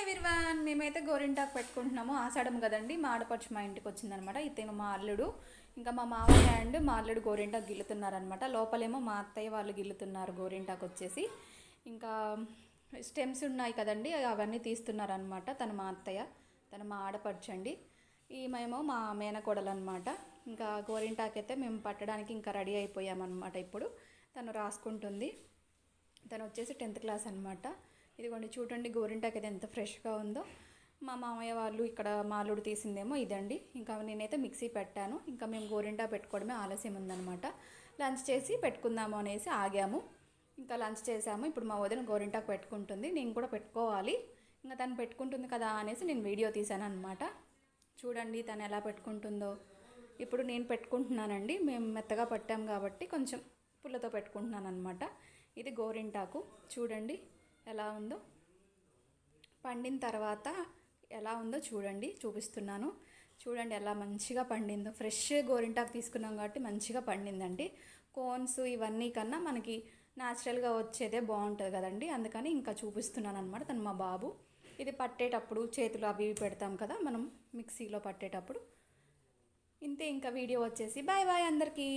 Everyone, మేమైతే గోరింటాకు పెట్టుకుంటున్నాము. ఆషాఢం కదండి, మా ఆడపడుచు మా ఇంటికి వచ్చిందనమాట. ఇతను మా అల్లుడు, ఇంకా మా మామయ్య అండ్ మా అల్లుడు గోరింటాకు గిల్లుతున్నారనమాట. లోపలేమో మా అత్తయ్య వాళ్ళు గిల్లుతున్నారు గోరింటాకు వచ్చేసి. ఇంకా స్టెమ్స్ ఉన్నాయి కదండి, అవన్నీ తీస్తున్నారనమాట. తను మా అత్తయ్య, తను మా ఆడపడుచు అండి. ఈమెమో మా మేనకోడలు అనమాట. ఇంకా గోరింటాకు అయితే మేము పట్టడానికి ఇంకా రెడీ అయిపోయామన్నమాట. ఇప్పుడు తను రాసుకుంటుంది. తను వచ్చేసి 10th క్లాస్ అనమాట. ఇదిగోండి చూడండి, గోరింటాకు అయితే ఎంత ఫ్రెష్గా ఉందో. మా మామయ్య వాళ్ళు ఇక్కడ మాలుడు తీసిందేమో ఇదండి. ఇంకా నేనైతే మిక్సీ పెట్టాను. ఇంకా మేము గోరింటాకు పెట్టుకోవడమే ఆలస్యం ఉందనమాట. లంచ్ చేసి పెట్టుకుందాము అనేసి ఆగాము. ఇంకా లంచ్ చేసాము. ఇప్పుడు మా వదిన గోరింటాకు పెట్టుకుంటుంది, నేను కూడా పెట్టుకోవాలి. ఇంకా తను పెట్టుకుంటుంది కదా అనేసి నేను వీడియో తీశాను అనమాట. చూడండి తను ఎలా పెట్టుకుంటుందో. ఇప్పుడు నేను పెట్టుకుంటున్నానండి. మేము మెత్తగా పట్టాం కాబట్టి కొంచెం పుల్లతో పెట్టుకుంటున్నాను అనమాట. ఇది గోరింటాకు చూడండి ఎలా ఉందో. పండిన తర్వాత ఎలా ఉందో చూడండి, చూపిస్తున్నాను. చూడండి ఎలా మంచిగా పండిందో. ఫ్రెష్ గోరింటాకు తీసుకున్నాం కాబట్టి మంచిగా పండిందండి. కోన్స్ ఇవన్నీ కన్నా మనకి న్యాచురల్గా వచ్చేదే బాగుంటుంది కదండి, అందుకని ఇంకా చూపిస్తున్నాను అనమాట. తను మా బాబు. ఇది పట్టేటప్పుడు చేతులు అవి పెడతాం కదా మనం మిక్సీలో పట్టేటప్పుడు. ఇంతే. ఇంకా వీడియో వచ్చేసి బాయ్ బాయ్ అందరికీ.